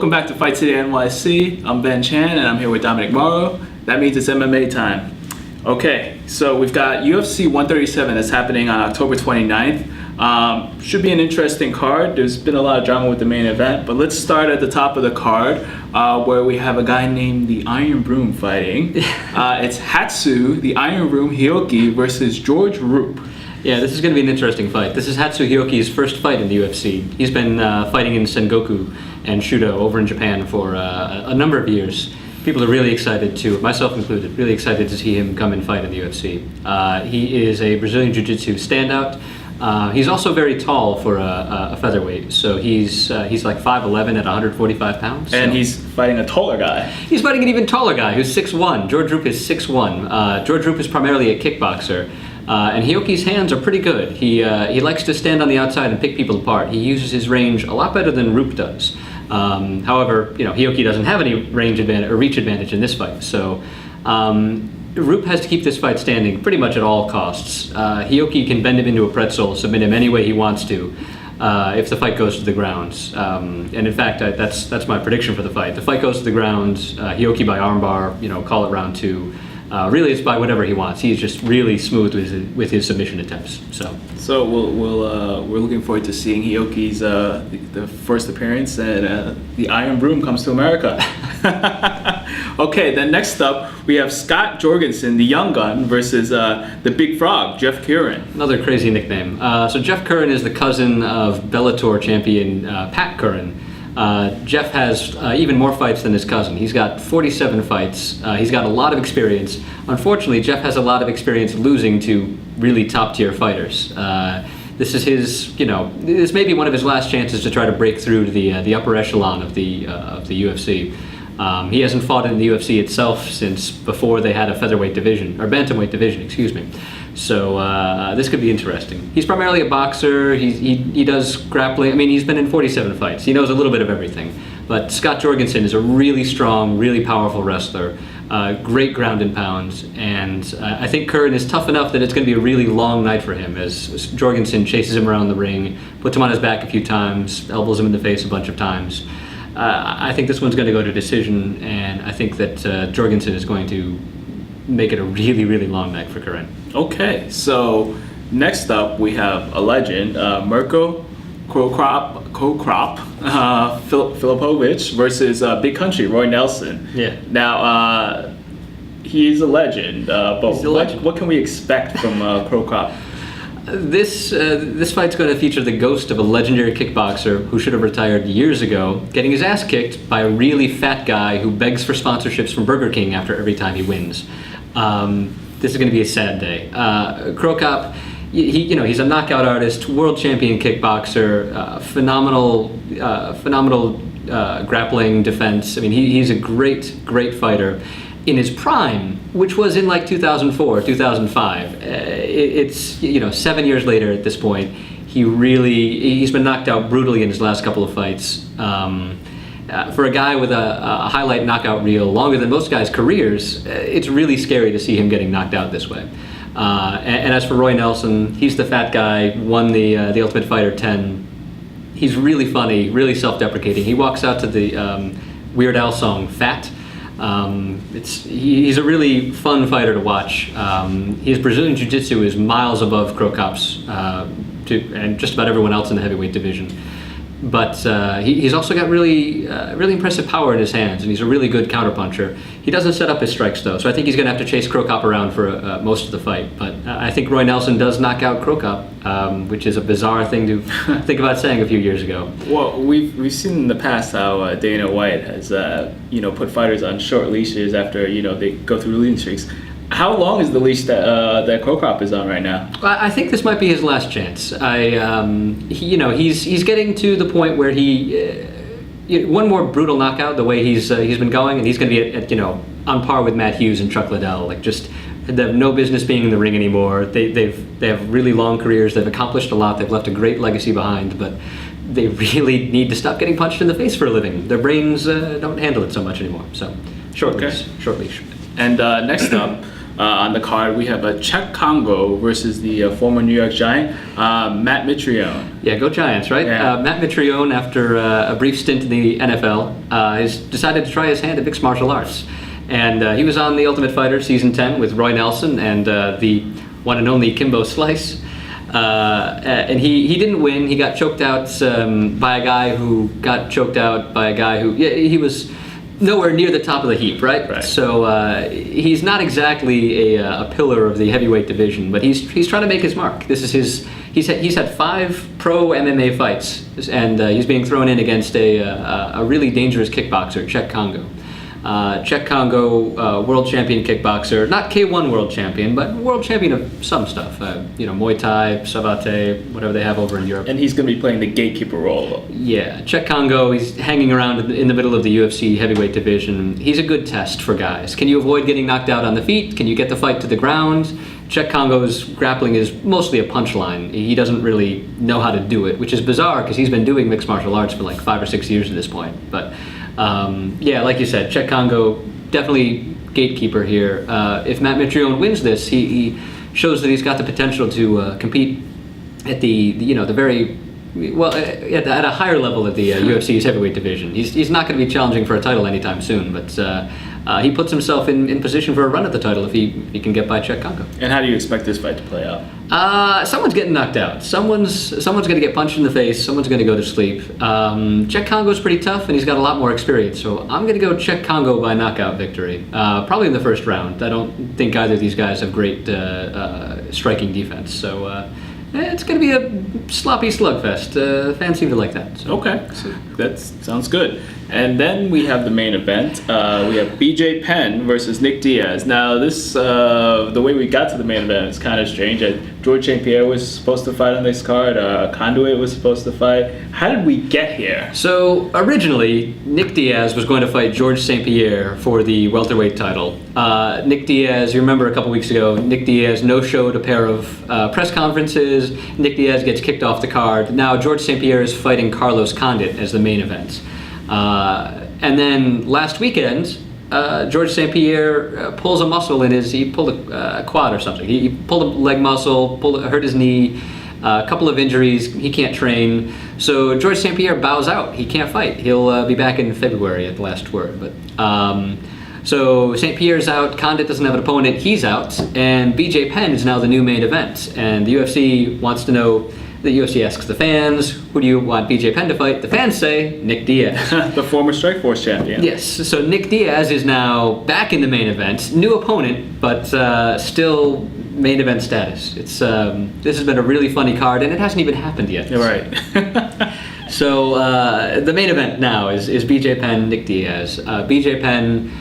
Welcome back to Fight City NYC. I'm Ben Chan and I'm here with Dominic Mauro. That means it's MMA time. Okay, so we've got UFC 137 that's happening on October 29th. Should be an interesting card. There's been a lot of drama with the main event, but let's start at the top of the card where we have a guy named the Iron Broom fighting. It's Hatsu, the Iron Broom Hioki versus George Roop. Yeah, this is going to be an interesting fight. This is Hatsu Hioki's first fight in the UFC. He's been fighting in Sengoku and Shudo over in Japan for a number of years. People are really excited to, myself included, really excited to see him come and fight in the UFC. He is a Brazilian Jiu-Jitsu standout. He's also very tall for a featherweight, so he's like 5'11" at 145 pounds. And he's fighting a taller guy. He's fighting an even taller guy who's 6'1". George Roop is 6'1". George Roop is primarily a kickboxer. And Hioki's hands are pretty good. He likes to stand on the outside and pick people apart. He uses his range a lot better than Roop does. However, Hioki doesn't have any range advantage or reach advantage in this fight. So Roop has to keep this fight standing pretty much at all costs. Hioki can bend him into a pretzel, submit him any way he wants to, if the fight goes to the ground. And in fact, that's my prediction for the fight. The fight goes to the ground. Hioki by armbar. Call it round 2. Really, it's by whatever he wants. He's just really smooth with his submission attempts. So we're looking forward to seeing Hioki's the first appearance, and the Iron Broom comes to America. Okay, then next up we have Scott Jorgensen, the Young Gun, versus the Big Frog, Jeff Curran. Another crazy nickname. So Jeff Curran is the cousin of Bellator champion Pat Curran. Jeff has even more fights than his cousin. He's got 47 fights. He's got a lot of experience. Unfortunately, Jeff has a lot of experience losing to really top-tier fighters. This is his, this may be one of his last chances to try to break through to the upper echelon of the UFC. He hasn't fought in the UFC itself since before they had a featherweight division, or bantamweight division, excuse me. So this could be interesting. He's primarily a boxer. He does grappling. I mean, he's been in 47 fights. He knows a little bit of everything. But Scott Jorgensen is a really strong, really powerful wrestler. Great ground and pound. And I think Curran is tough enough that it's going to be a really long night for him as Jorgensen chases him around the ring, puts him on his back a few times, elbows him in the face a bunch of times. I think this one's going to go to decision, and I think that Jorgensen is going to make it a really, really long night for Curran. Okay, so next up we have a legend, Mirko Cro Cop Filipovic versus Big Country, Roy Nelson. Yeah. Now, he's a legend, but He's a legend. What can we expect from Cro Cop? This fight's going to feature the ghost of a legendary kickboxer who should have retired years ago, getting his ass kicked by a really fat guy who begs for sponsorships from Burger King after every time he wins. This is going to be a sad day. Cro Cop, he's a knockout artist, world champion kickboxer, phenomenal grappling defense. I mean, he's a great fighter. In his prime, which was in like 2004, 2005, it's 7 years later at this point. He's been knocked out brutally in his last couple of fights. For a guy with a highlight knockout reel longer than most guys' careers, it's really scary to see him getting knocked out this way. And as for Roy Nelson, he's the fat guy, won the Ultimate Fighter 10. He's really funny, really self-deprecating. He walks out to the Weird Al song, Fat. He's a really fun fighter to watch. His Brazilian Jiu-Jitsu is miles above Cro Cop's and just about everyone else in the heavyweight division. But he's also got really impressive power in his hands, and he's a really good counterpuncher. He doesn't set up his strikes, though, so I think he's going to have to chase Cro Cop around for most of the fight. But I think Roy Nelson does knock out Cro Cop, which is a bizarre thing to think about saying a few years ago. Well, we've seen in the past how Dana White has put fighters on short leashes after they go through losing streaks. How long is the leash that Cro Cop is on right now? I think this might be his last chance. He's getting to the point where one more brutal knockout the way he's been going, and he's going to be at on par with Matt Hughes and Chuck Liddell. They have no business being in the ring anymore. They have really long careers. They've accomplished a lot. They've left a great legacy behind, but they really need to stop getting punched in the face for a living. Their brains don't handle it so much anymore. So short leash. And next up, on the card, we have a Czech Kongo versus the former New York Giant, Matt Mitrione. Yeah, go Giants, right? Yeah. Matt Mitrione, after a brief stint in the NFL, has decided to try his hand at mixed martial arts. And he was on The Ultimate Fighter Season 10 with Roy Nelson and the one and only Kimbo Slice. And he didn't win. He got choked out by a guy who got choked out by a guy who, he was nowhere near the top of the heap, right? So he's not exactly a pillar of the heavyweight division, but he's trying to make his mark. This is he's had 5 pro MMA fights, and he's being thrown in against a really dangerous kickboxer, Czech Kongo. Czech Kongo, world champion kickboxer, not K1 world champion, but world champion of some stuff. Muay Thai, Savate, whatever they have over in Europe. And he's going to be playing the gatekeeper role. Yeah, Czech Kongo, he's hanging around in the middle of the UFC heavyweight division. He's a good test for guys. Can you avoid getting knocked out on the feet? Can you get the fight to the ground? Czech Kongo's grappling is mostly a punchline. He doesn't really know how to do it, which is bizarre because he's been doing mixed martial arts for like 5 or 6 years at this point. But yeah, like you said, Czech Kongo, definitely gatekeeper here. If Matt Mitrione wins this, he shows that he's got the potential to compete at the very well at a higher level of the UFC's heavyweight division. He's not going to be challenging for a title anytime soon, but he puts himself in position for a run at the title if he can get by Czech Kongo. And how do you expect this fight to play out? Someone's getting knocked out. Someone's going to get punched in the face. Someone's going to go to sleep. Czech Kongo's pretty tough, and he's got a lot more experience. So I'm going to go Czech Kongo by knockout victory, probably in the first round. I don't think either of these guys have great striking defense. So it's going to be a sloppy slugfest. Fans seem to like that. So. Okay, so that sounds good. And then we have the main event. We have BJ Penn versus Nick Diaz. Now, this the way we got to the main event is kind of strange. George St. Pierre was supposed to fight on this card. Conduit was supposed to fight. How did we get here? So originally, Nick Diaz was going to fight George St. Pierre for the welterweight title. Nick Diaz, you remember a couple weeks ago, Nick Diaz no-showed a pair of press conferences. Nick Diaz gets kicked off the card. Now George St. Pierre is fighting Carlos Condit as the main event. And then last weekend, George St. Pierre pulls a muscle in he pulled a quad or something. He pulled a leg muscle, hurt his knee, a couple of injuries, he can't train. So George St. Pierre bows out, he can't fight. He'll be back in February at the last word. But so St. Pierre's out, Condit doesn't have an opponent, he's out, and BJ Penn is now the new main event. And the UFC wants to know, the UFC asks the fans, who do you want BJ Penn to fight? The fans say, Nick Diaz. The former Strikeforce champion. Yes, so Nick Diaz is now back in the main event. New opponent, but still main event status. It's this has been a really funny card, and it hasn't even happened yet. You're right. So the main event now is BJ Penn, Nick Diaz. BJ Penn,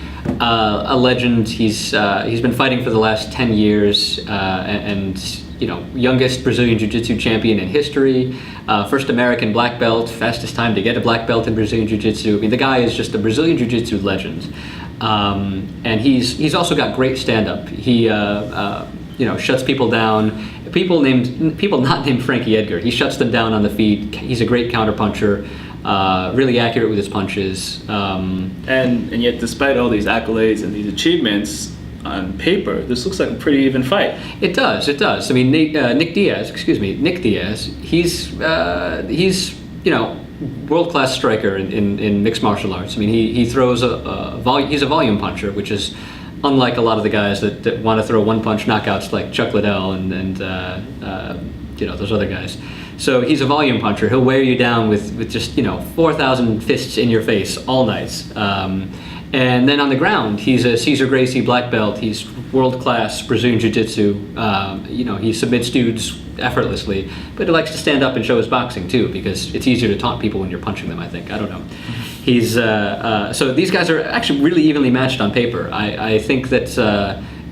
a legend. He's been fighting for the last 10 years, and youngest Brazilian Jiu-Jitsu champion in history, first American black belt, fastest time to get a black belt in Brazilian Jiu-Jitsu. I mean, the guy is just a Brazilian Jiu-Jitsu legend, and he's also got great stand-up. He shuts people down. People not named Frankie Edgar. He shuts them down on the feet. He's a great counterpuncher. Really accurate with his punches. And yet, despite all these accolades and these achievements, on paper, this looks like a pretty even fight. It does. I mean, Nick Diaz, he's world-class striker in mixed martial arts. I mean, he throws he's a volume puncher, which is unlike a lot of the guys that want to throw one-punch knockouts like Chuck Liddell and those other guys. So he's a volume puncher. He'll wear you down with just 4,000 fists in your face all night. And then on the ground, he's a Cesar Gracie black belt. He's world-class Brazilian Jiu-Jitsu. He submits dudes effortlessly, but he likes to stand up and show his boxing too, because it's easier to taunt people when you're punching them, I think. I don't know. He's so these guys are actually really evenly matched on paper. I think that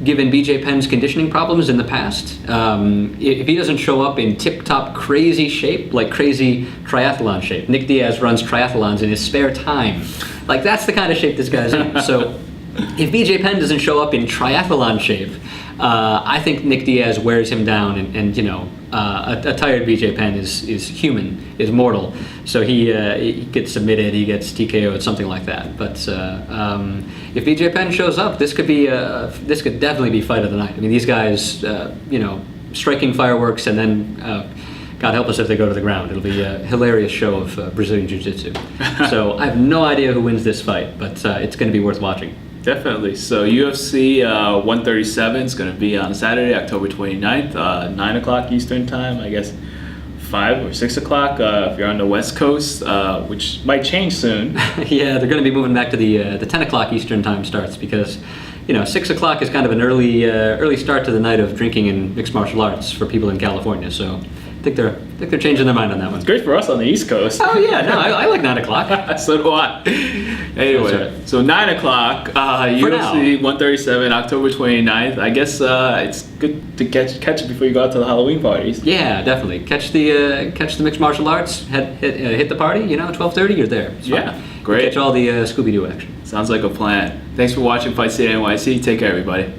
given BJ Penn's conditioning problems in the past, if he doesn't show up in tip-top crazy shape, like crazy triathlon shape, Nick Diaz runs triathlons in his spare time. Like, that's the kind of shape this guy's in. So if BJ Penn doesn't show up in triathlon shape, I think Nick Diaz wears him down, and a tired BJ Penn is human, is mortal. So he gets submitted, he gets TKO'd, something like that. But if BJ Penn shows up, this could definitely be fight of the night. I mean, these guys, striking fireworks, and then God help us if they go to the ground. It'll be a hilarious show of Brazilian Jiu-Jitsu. So I have no idea who wins this fight, but it's going to be worth watching. Definitely. So UFC 137 is going to be on Saturday, October 29th, 9 o'clock Eastern time, I guess 5 or 6 o'clock if you're on the West Coast, which might change soon. Yeah, they're going to be moving back to the 10 o'clock Eastern time starts because 6 o'clock is kind of an early start to the night of drinking and mixed martial arts for people in California. So I think they're changing their mind on that one. It's great for us on the East Coast. Oh yeah, no, I like 9 o'clock. So do I. Anyway, right. So 9 o'clock, UFC 137, October 29th. I guess it's good to catch it before you go out to the Halloween parties. Yeah, definitely. Catch the mixed martial arts. Hit the party. 12:30. You're there. It's Yeah, fine. great. Catch all the Scooby-Doo action. Sounds like a plan. Thanks for watching FCNYC. Take care, everybody.